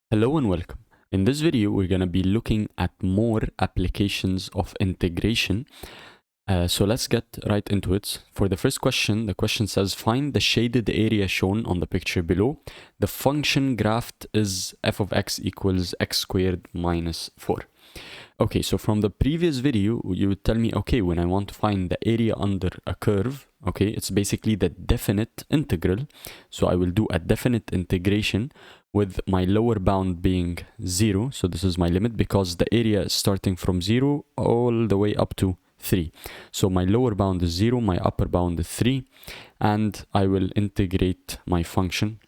Hello and welcome. In this video, we're going to be looking at more applications of integration. So let's get right into it. For the first question, the question says, find the shaded area shown on the picture below. The function graphed is f of x equals x squared minus 4. Okay, so from the previous video, you would tell me, okay, when I want to find the area under a curve, okay, it's basically the definite integral. So I will do a definite integration with my lower bound being 0. So this is my limit because the area is starting from 0 all the way up to 3. So my lower bound is 0, my upper bound is 3, and I will integrate my function.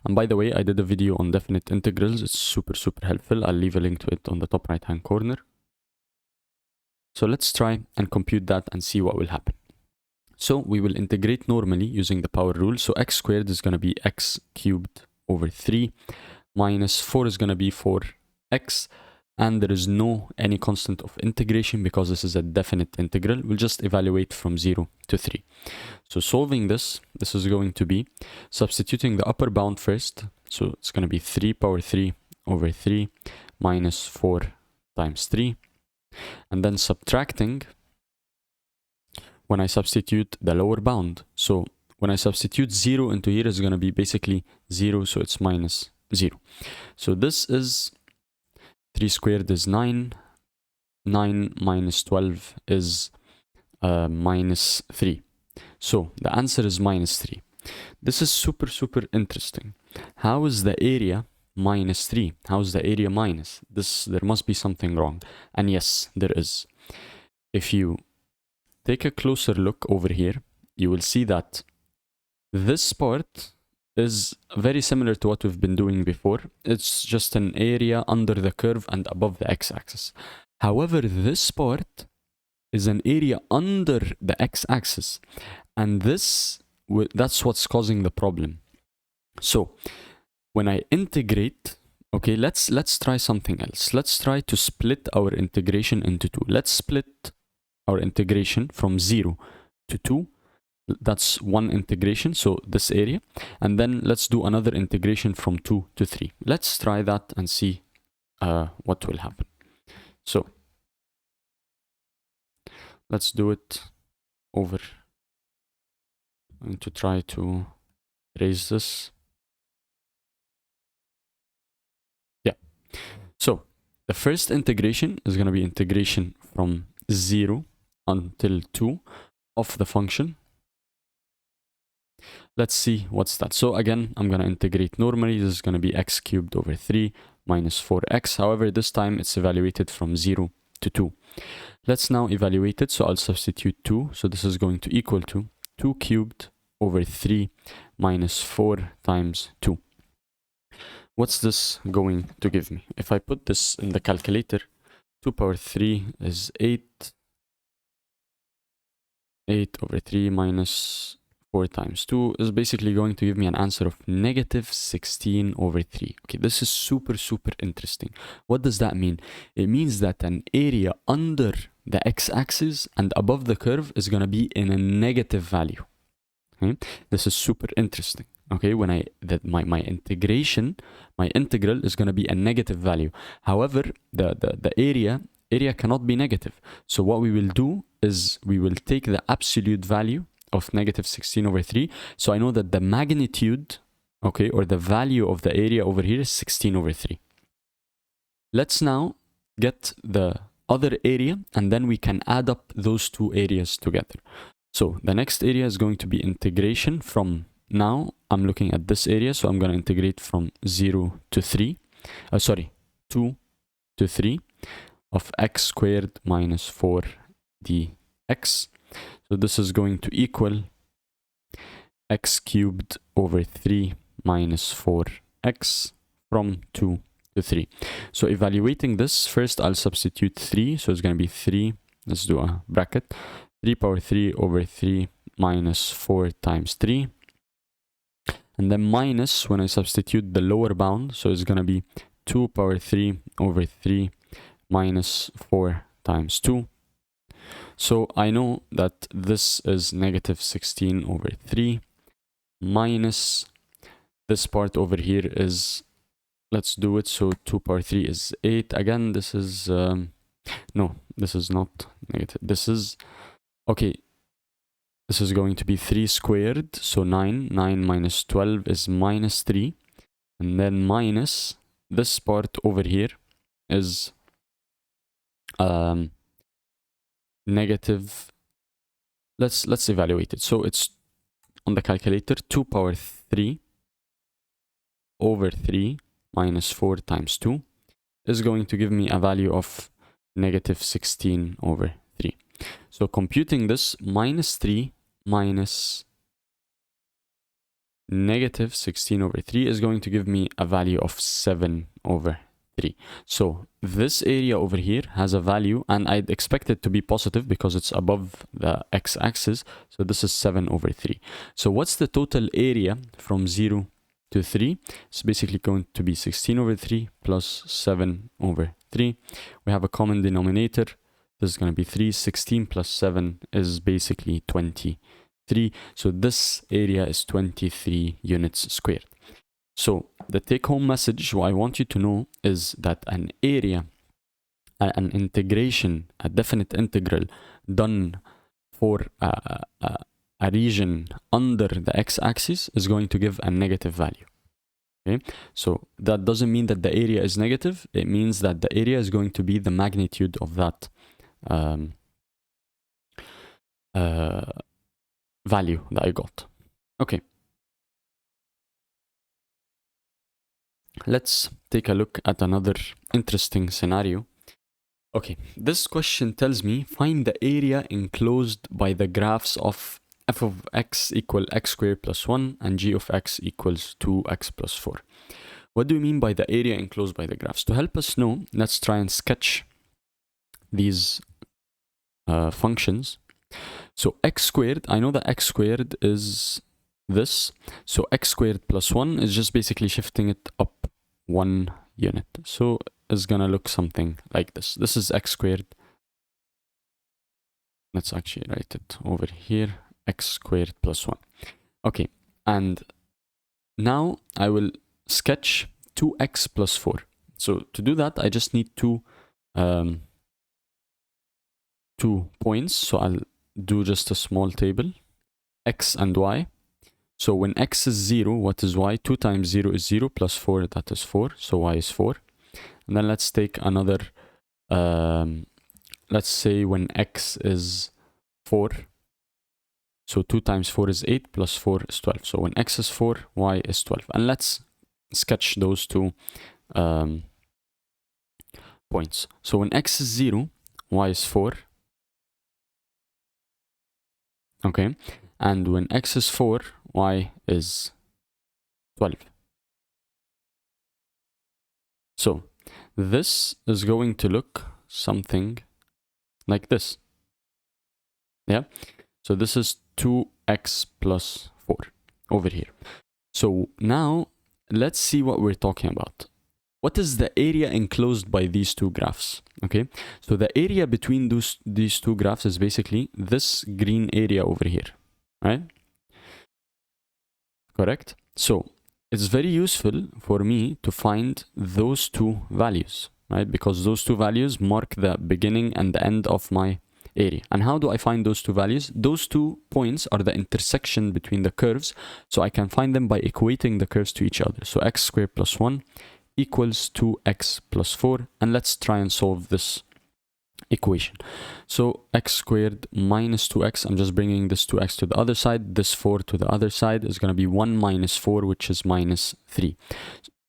And by the way, I did a video on definite integrals. It's super helpful. I'll leave a link to it on the top right hand corner. So let's try and compute that and see what will happen. So we will integrate normally using the power rule. So x squared is going to be x cubed over 3 minus 4 is going to be 4x, and there is no any constant of integration because this is a definite integral. We'll just evaluate from 0 to 3. So solving this is going to be substituting the upper bound first. So it's going to be 3 power 3 over 3 minus 4 times 3. And then subtracting when I substitute the lower bound. So when I substitute 0 into here, it's going to be basically 0. So it's minus 0. So this is 3 squared is 9. 9 minus 12 is minus 3. So the answer is minus 3. This is super interesting. How is the area minus 3? How is the area minus? There must be something wrong. And yes, there is. If you take a closer look over here, you will see that this part is very similar to what we've been doing before. It's just an area under the curve and above the x-axis. However, this part is an area under the x-axis, and that's what's causing the problem. So when I integrate, okay, let's try something else. Let's try to split our integration into two. Let's split our integration from 0 to 2. That's one integration, so this area. And then let's do another integration from 2 to 3. Let's try that and see what will happen. So let's do it over. I'm going to try to erase this. Yeah. So the first integration is going to be integration from 0 until 2 of the function. Let's see what's that. So again, I'm going to integrate normally. This is going to be x cubed over 3 minus 4x. However, this time it's evaluated from 0 to 2. Let's now evaluate it. So I'll substitute 2. So this is going to equal to 2 cubed over 3 minus 4 times 2. What's this going to give me? If I put this in the calculator, 2 power 3 is 8. 8 over 3 minus 4 times 2 is basically going to give me an answer of negative 16 over 3. Okay, this is super interesting. What does that mean? It means that an area under the x-axis and above the curve is going to be in a negative value. Okay? This is super interesting. Okay, when my integral is going to be a negative value. However, the area cannot be negative. So what we will do is we will take the absolute value of negative 16 over 3. So I know that the magnitude, okay, or the value of the area over here is 16 over 3. Let's now get the other area, and then we can add up those two areas together. So the next area is going to be integration from, now I'm looking at this area, so I'm going to integrate from 0 to 3. 2 to 3 of x squared minus 4 dx. So this is going to equal x cubed over 3 minus 4x from 2 to 3. So evaluating this, first I'll substitute 3. So it's going to be 3. Let's do a bracket. 3 power 3 over 3 minus 4 times 3. And then minus when I substitute the lower bound. So it's going to be 2 power 3 over 3 minus 4 times 2. So I know that this is negative 16 over 3 minus this part over here is let's do it. So 2 power 3 is 8. Again, this is no, this is not negative. This is okay. This is going to be 3 squared, so 9. 9 minus 12 is minus 3. And then minus this part over here is negative. Let's evaluate it. So it's on the calculator 2 power 3 over 3 minus 4 times 2 is going to give me a value of negative 16 over 3. So computing this, minus 3 minus negative 16 over 3 is going to give me a value of 7 over 3. So this area over here has a value, and I'd expect it to be positive because it's above the x-axis. So this is 7 over 3. So what's the total area from 0 to 3? It's basically going to be 16 over 3 plus 7 over 3. We have a common denominator. This is going to be 3. 16 plus 7 is basically 23. So this area is 23 units squared. So the take-home message, what I want you to know is that an area, an integration, a definite integral done for a region under the x-axis is going to give a negative value. Okay, so that doesn't mean that the area is negative. It means that the area is going to be the magnitude of that value that I got. Okay. Let's take a look at another interesting scenario. Okay, this question tells me find the area enclosed by the graphs of f of x equal x squared plus 1 and g of x equals 2x plus 4. What do we mean by the area enclosed by the graphs? To help us know, let's try and sketch these functions. So x squared, I know that x squared is this. So x squared plus 1 is just basically shifting it up 1 unit. So it's gonna look something like this. This is x squared. Let's actually write it over here. X squared plus 1. Okay, and now I will sketch 2x plus 4. So to do that, I just need two points. So I'll do just a small table, x and y. So when x is 0, what is y? 2 times 0 is 0 plus 4, that is 4. So y is 4. And then let's take another, let's say when x is 4. So 2 times 4 is 8 plus 4 is 12. So when x is 4, y is 12. And let's sketch those two points. So when x is 0, y is 4. Okay. And when x is 4, y is 12. So this is going to look something like this. Yeah. So this is 2x plus 4 over here. So now let's see what we're talking about. What is the area enclosed by these two graphs? Okay. So the area between these two graphs is basically this green area over here, right? Correct? So it's very useful for me to find those two values, right? Because those two values mark the beginning and the end of my area. And how do I find those two values? Those 2 points are the intersection between the curves. So I can find them by equating the curves to each other. So x squared plus 1 equals 2x plus 4. And let's try and solve this equation. So x squared minus 2x, I'm just bringing this 2x to the other side, this 4 to the other side, is going to be 1 minus 4, which is minus 3,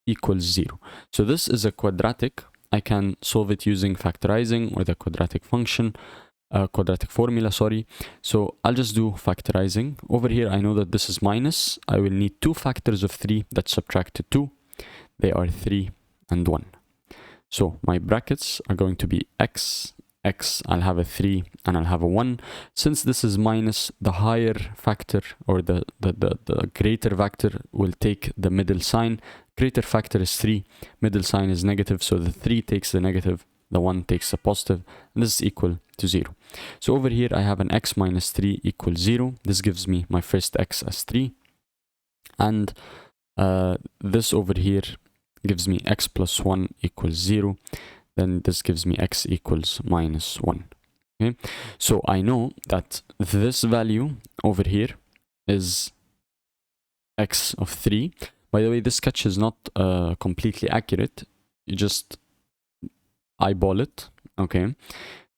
equals 0. So this is a quadratic. I can solve it using factorizing or the quadratic function, quadratic formula, sorry. So I'll just do factorizing. Over here, I know that this is minus. I will need 2 factors of 3 that subtract to 2. They are 3 and 1. So my brackets are going to be x, I'll have a 3 and I'll have a 1. Since this is minus, the higher factor or the greater factor will take the middle sign. Greater factor is 3, middle sign is negative, so the 3 takes the negative, the 1 takes the positive, and this is equal to 0. So over here I have an x minus 3 equals 0. This gives me my first x as 3. And this over here gives me x plus 1 equals 0. Then this gives me x equals minus 1. Okay, so I know that this value over here is x of 3. By the way, this sketch is not completely accurate. You just eyeball it, okay?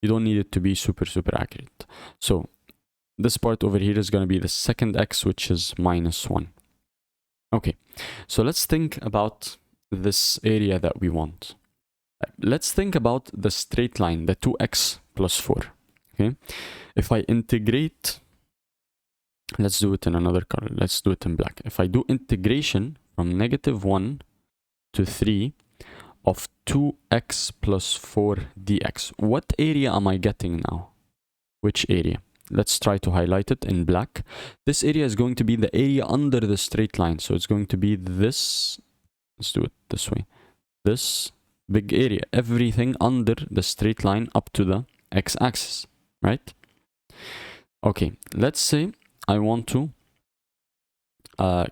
You don't need it to be super accurate. So this part over here is going to be the second x, which is minus 1. Okay, so let's think about this area that we want. Let's think about the straight line, the 2x plus 4. Okay, if I integrate, let's do it in another color. Let's do it in black. If I do integration from -1 to 3 of 2x plus 4 dx, what area am I getting now? Which area? Let's try to highlight it in black. This area is going to be the area under the straight line. So it's going to be this. Let's do it this way. This big area. Everything under the straight line up to the x-axis, right? Okay, let's say I want to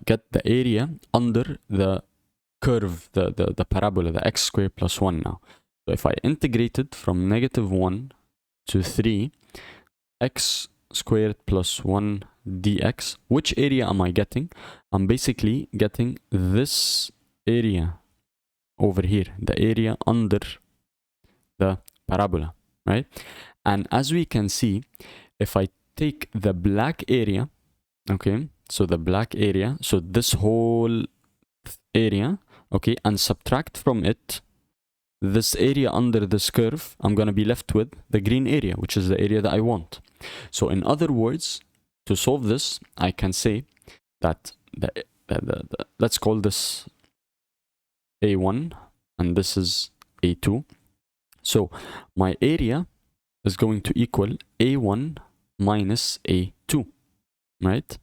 get the area under the curve, the parabola, the x squared plus 1 now. So if I integrated from -1 to 3, x squared plus 1 dx, which area am I getting? I'm basically getting this area over here, the area under the parabola, right? And as we can see, if I take the black area, okay, so the black area, so this whole area, okay, and subtract from it this area under this curve, I'm going to be left with the green area, which is the area that I want. So in other words, to solve this, I can say that let's call this A1 and this is A2. So my area is going to equal A1 minus A2, right?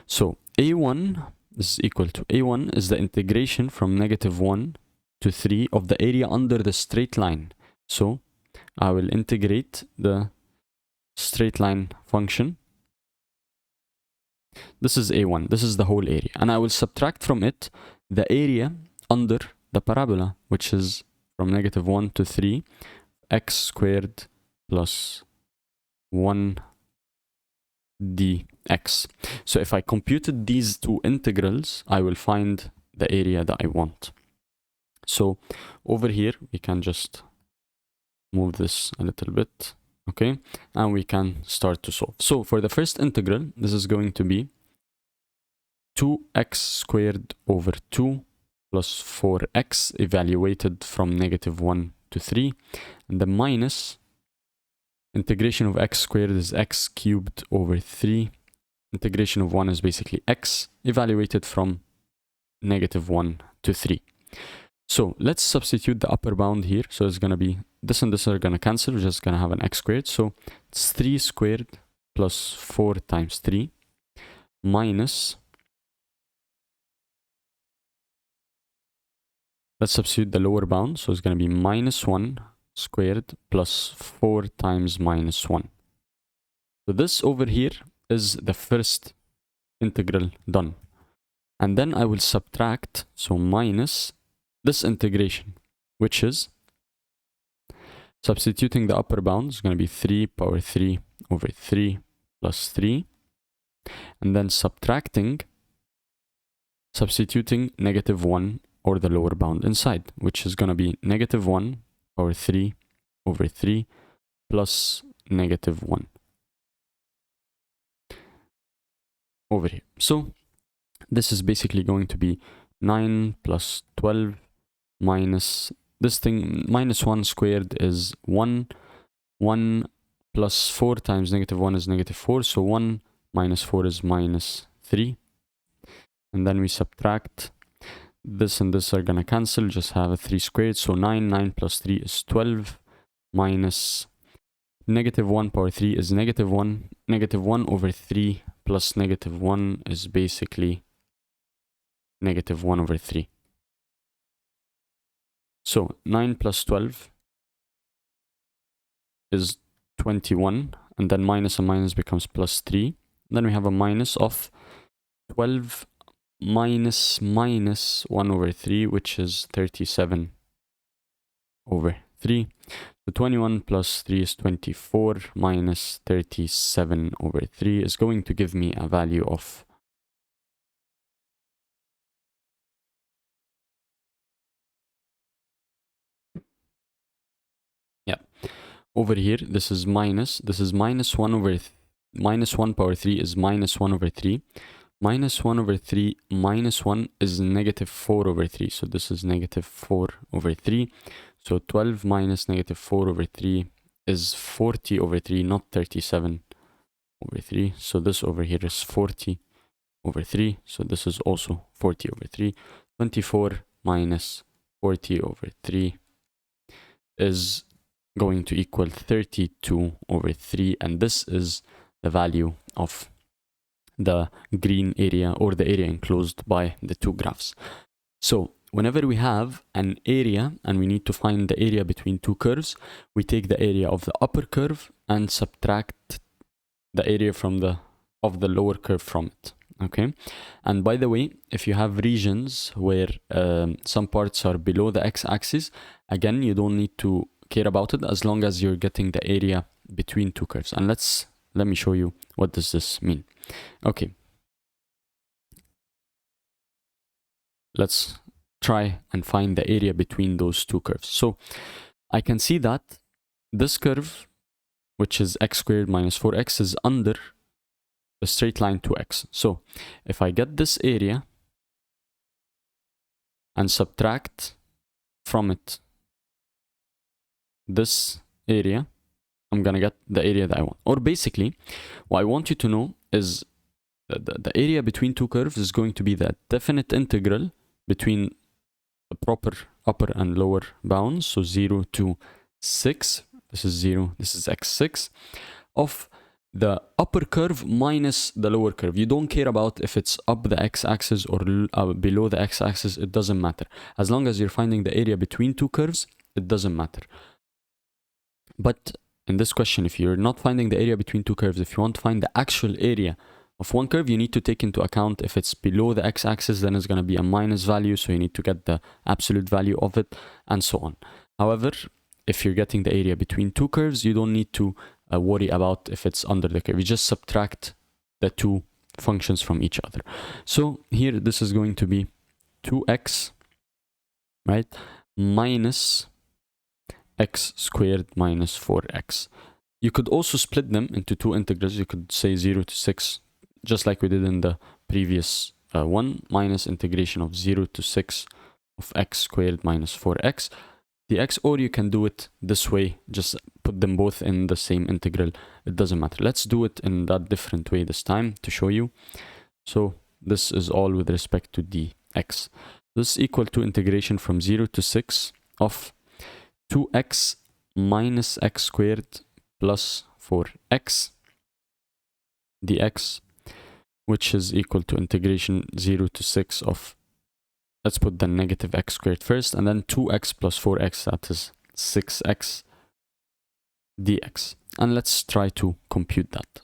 So A1 is equal to A1 is the integration from -1 to 3 of the area under the straight line. So I will integrate the straight line function. This is A1, this is the whole area, and I will subtract from it the area under the parabola, which is from -1 to 3 x squared plus 1 dx. So if I computed these two integrals, I will find the area that I want. So over here, we can just move this a little bit, okay? And we can start to solve. So for the first integral, this is going to be 2x squared over 2 plus 4x evaluated from -1 to 3. And the minus integration of x squared is x cubed over 3. Integration of 1 is basically x evaluated from -1 to 3. So let's substitute the upper bound here. So it's going to be this and this are going to cancel. We're just going to have an x squared. So it's 3 squared plus 4 times 3 minus, let's substitute the lower bound. So it's going to be -1 squared plus 4 times -1. So this over here is the first integral done. And then I will subtract, so minus this integration, which is substituting the upper bound is going to be 3 power 3 over 3 plus 3. And then subtracting, substituting -1 or the lower bound inside, which is going to be -1 power 3 over 3 plus -1 over here. So this is basically going to be 9 plus 12 minus this thing, -1 squared is 1. 1 plus 4 times -1 is -4. So 1 minus 4 is -3. And then we subtract. This and this are going to cancel, just have a 3 squared. So 9 plus 3 is 12 minus -1 power 3 is -1. -1 over 3 plus -1 is basically -1 over 3. So 9 plus 12 is 21, and then minus and minus becomes plus 3. Then we have a minus of 12 minus 1 over 3, which is 37 over 3. So 21 plus 3 is 24, minus 37 over 3 is going to give me a value of over here. This is minus 1 over minus 1 power 3 is minus 1 over 3. Minus 1 over 3 minus 1 is negative 4 over 3. So this is negative 4 over 3. So 12 minus negative 4 over 3 is 40 over 3, not 37 over 3. So this over here is 40 over 3. So this is also 40 over 3. 24 minus 40 over 3 is going to equal 32 over 3. And this is the value of the green area, or the area enclosed by the two graphs. So whenever we have an area and we need to find the area between two curves, we take the area of the upper curve and subtract the area of the lower curve from it. Okay, and by the way, if you have regions where some parts are below the x-axis, again, you don't need to care about it as long as you're getting the area between two curves. And let me show you what does this mean. Okay, let's try and find the area between those two curves. So I can see that this curve, which is x squared minus 4x, is under the straight line 2x. So if I get this area and subtract from it this area, I'm gonna get the area that I want. Or basically, what I want you to know is the area between two curves is going to be the definite integral between the proper upper and lower bounds, so 0 to 6, this is 0, this is x6, of the upper curve minus the lower curve. You don't care about if it's up the x-axis or below the x-axis, it doesn't matter. As long as you're finding the area between two curves, it doesn't matter. But in this question, if you're not finding the area between two curves, if you want to find the actual area of one curve, you need to take into account if it's below the x-axis, then it's going to be a minus value, so you need to get the absolute value of it, and so on. However, if you're getting the area between two curves, you don't need to worry about if it's under the curve. You just subtract the two functions from each other. So here, this is going to be 2x, right, minus x squared minus 4x. You could also split them into two integrals. You could say 0 to 6, just like we did in the previous one, minus integration of 0 to 6 of x squared minus 4x dx, or you can do it this way, just put them both in the same integral. It doesn't matter. Let's do it in that different way this time to show you. So this is all with respect to dx. This is equal to integration from 0 to 6 of 2x minus x squared plus 4x dx, which is equal to integration 0 to 6 of, let's put the negative x squared first, and then 2x plus 4x, that is 6x dx. And let's try to compute that.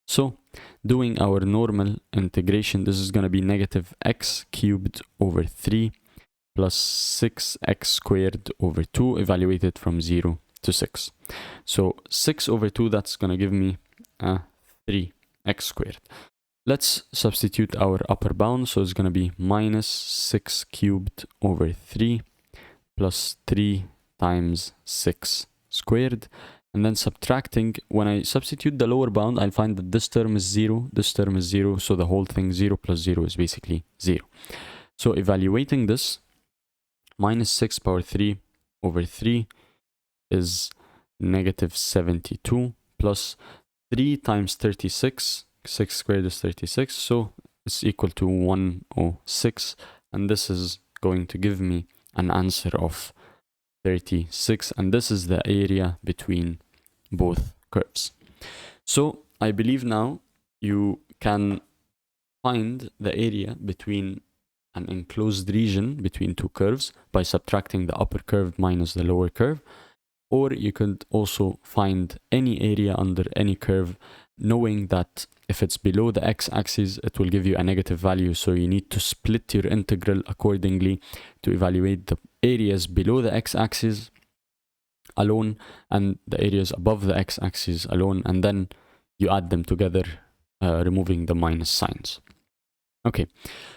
So doing our normal integration, this is going to be negative x cubed over 3 plus 6x squared over 2, evaluated from 0 to 6. So 6 over 2, that's going to give me 3x squared. Let's substitute our upper bound, so it's going to be minus 6 cubed over 3 plus 3 times 6 squared. And then subtracting, when I substitute the lower bound, I'll find that this term is 0, this term is 0, so the whole thing 0 plus 0 is basically 0. So evaluating this, minus 6 power 3 over 3 is negative 72 plus 3 times 36, 6 squared is 36, so it's equal to 106, and this is going to give me an answer of 36, and this is the area between both curves. So I believe now you can find the area between an enclosed region between two curves by subtracting the upper curve minus the lower curve, or you could also find any area under any curve knowing that if it's below the x-axis, it will give you a negative value. So you need to split your integral accordingly to evaluate the areas below the x-axis alone and the areas above the x-axis alone, and then you add them together, removing the minus signs. Okay,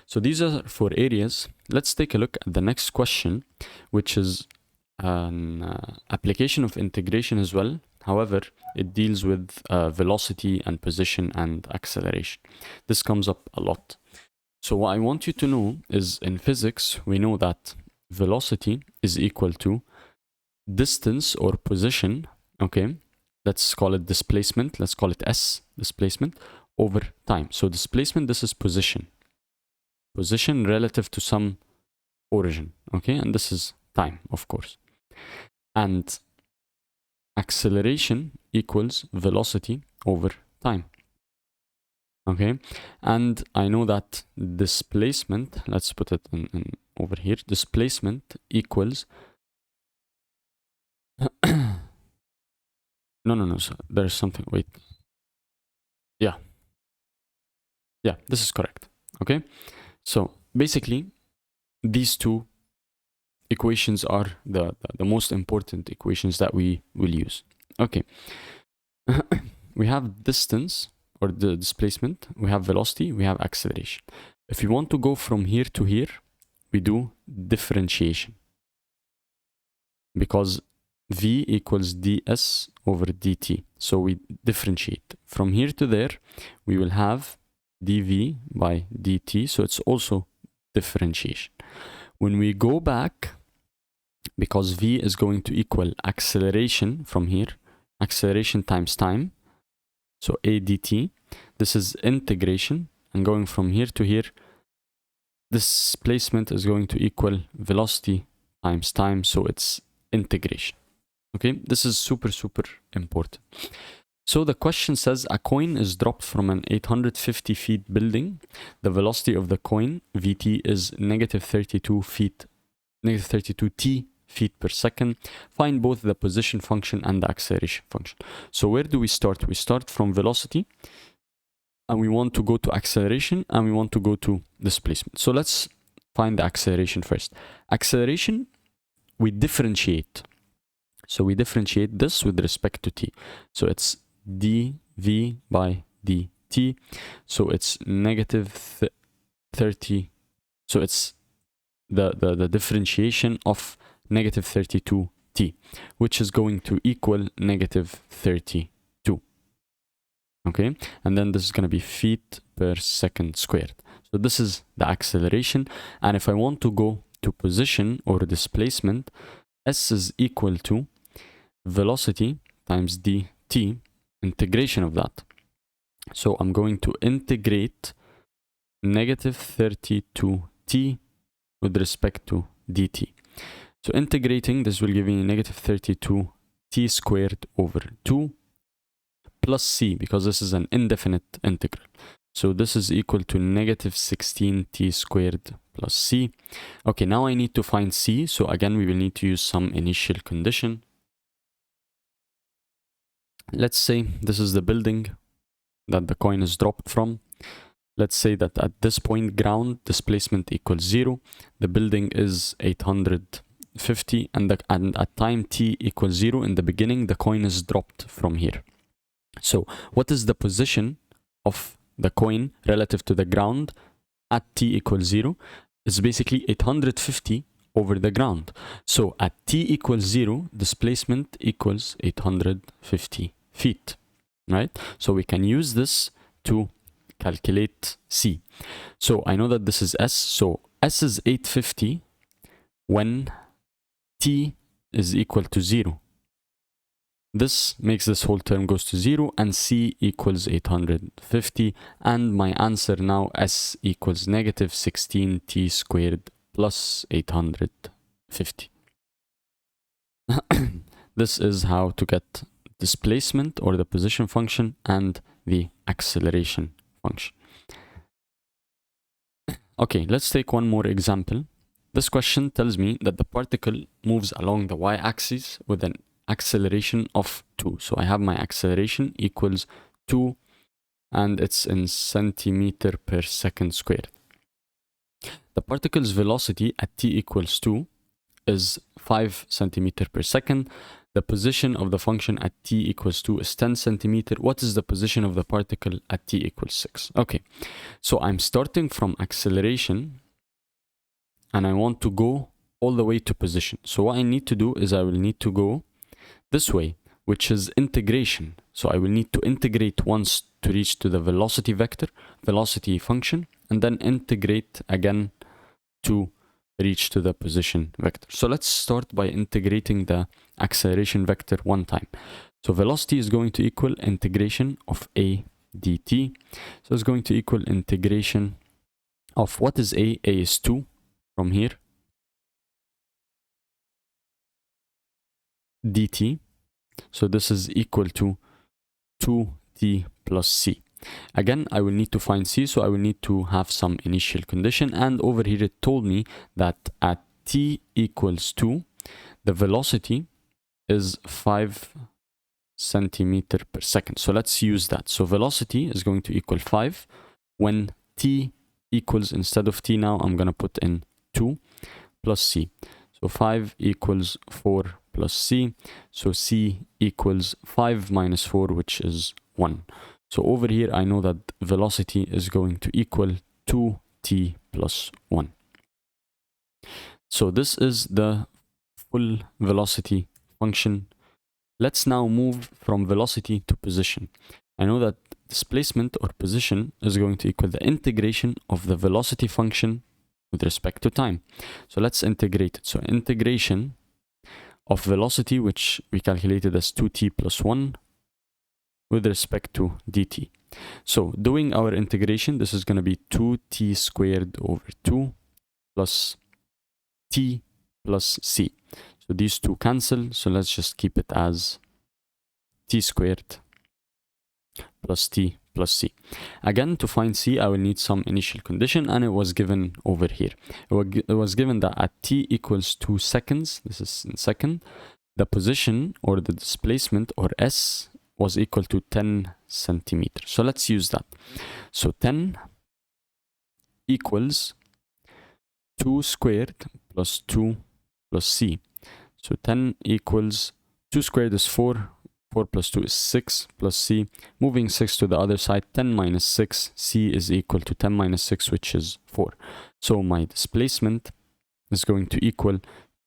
so these are for areas. Let's take a look at the next question, which is an application of integration as well. However, it deals with velocity and position and acceleration. This comes up a lot. So what I want you to know is, in physics, we know that velocity is equal to distance or position, okay? Let's call it displacement. Let's call it S, displacement, over time. So displacement, this is position. Position relative to some origin, okay? And this is time, of course. And acceleration equals velocity over time, okay? And I know that displacement, let's put it in over here, displacement equals no, so there's something, wait. Yeah, this is correct, okay? So basically, these two equations are the most important equations that we will use. Okay, we have distance or the displacement, we have velocity, we have acceleration. If you want to go from here to here, we do differentiation, because v equals ds over dt. So we differentiate. From here to there, we will have dv by dt, so it's also differentiation. When we go back, because v is going to equal acceleration from here, acceleration times time, so a dt, this is integration, and going from here to here, displacement is going to equal velocity times time, so it's integration. Okay, this is super important. So the question says a coin is dropped from an 850 feet building. The velocity of the coin, vt, is negative 32 t feet per second. Find both the position function and the acceleration function. So where do we start? We start from velocity, and we want to go to acceleration, and we want to go to displacement. So let's find the acceleration first. Acceleration, we differentiate. So we differentiate this with respect to t. So it's dv by dt. So it's negative 30. So it's the differentiation of negative 32t, which is going to equal negative 32. Okay, and then this is going to be feet per second squared. So this is the acceleration. And if I want to go to position or displacement, s is equal to velocity times dt, integration of that. So I'm going to integrate negative 32t with respect to dt. So integrating this will give me negative 32t squared over 2 plus c, because this is an indefinite integral. So this is equal to negative 16t squared plus c. Okay, now I need to find c. So again, we will need to use some initial condition. Let's say this is the building that the coin is dropped from. Let's say that at this point, ground displacement equals 0. The building is 850, and at time t equals 0, in the beginning, the coin is dropped from here. So what is the position of the coin relative to the ground at t equals 0? It's basically 850 over the ground. So at t equals 0, displacement equals 850 feet, right? So we can use this to calculate c. So I know that this is s. So s is 850 when t is equal to 0. This makes this whole term goes to 0, and c equals 850. And my answer now, s equals negative 16t squared plus 850. This is how to get displacement or the position function and the acceleration function. Okay, let's take one more example. This question tells me that the particle moves along the y-axis with an acceleration of 2. So I have my acceleration equals 2 and it's in centimeter per second squared. The particle's velocity at t equals 2 is 5 centimeter per second. The position of the function at t equals 2 is 10 centimeter. What is the position of the particle at t equals 6? Okay, so I'm starting from acceleration and I want to go all the way to position. So what I need to do is I will need to go this way, which is integration. So I will need to integrate once to reach to the velocity vector, velocity function, and then integrate again to reach to the position vector. So let's start by integrating the acceleration vector one time. So velocity is going to equal integration of a dt. So it's going to equal integration of what is a? A is 2 from here, dt. So this is equal to 2t plus c. Again, I will need to find c, so I will need to have some initial condition, and over here it told me that at t equals 2, the velocity is 5 centimeter per second. So let's use that. So velocity is going to equal 5 when t equals, instead of t now, I'm going to put in 2 plus c. So 5 equals 4 plus c. So c equals 5 minus 4, which is 1. So over here, I know that velocity is going to equal 2t plus 1. So this is the full velocity function. Let's now move from velocity to position. I know that displacement or position is going to equal the integration of the velocity function with respect to time. So let's integrate it. So integration of velocity, which we calculated as 2t plus 1, with respect to dt. So doing our integration, this is going to be 2t squared over 2 plus t plus c. So these two cancel, so let's just keep it as t squared plus t plus c. Again, to find c, I will need some initial condition, and it was given over here. It was given that at t equals 2 seconds, this is in second, the position or the displacement or s was equal to 10 centimeters. So let's use that. So 10 equals 2 squared plus 2 plus c. So 10 equals 2 squared is 4, 4 plus 2 is 6 plus c. Moving 6 to the other side, 10 minus 6, c is equal to 10 minus 6, which is 4. So my displacement is going to equal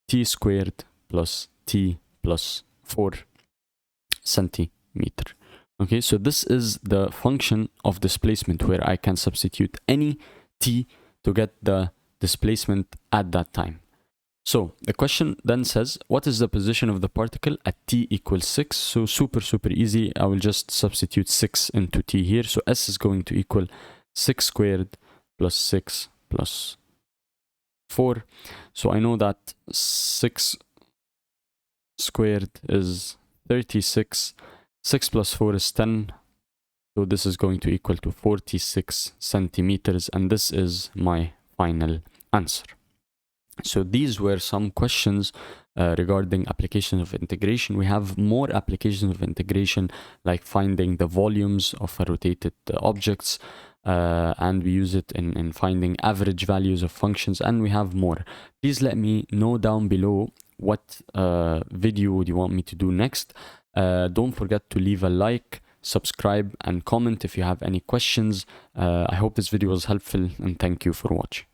t squared plus t plus 4 centimeters. Okay, so this is the function of displacement where I can substitute any t to get the displacement at that time. So the question then says, what is the position of the particle at t equals 6? So super easy. I will just substitute 6 into t here. So s is going to equal 6 squared plus 6 plus 4. So I know that 6 squared is 36. 6 plus 4 is 10, so this is going to equal to 46 centimeters, and this is my final answer. So these were some questions regarding applications of integration. We have more applications of integration, like finding the volumes of rotated objects, and we use it in finding average values of functions, and we have more. Please let me know down below what video would you want me to do next. Don't forget to leave a like, subscribe, and comment if you have any questions. I hope this video was helpful, and thank you for watching.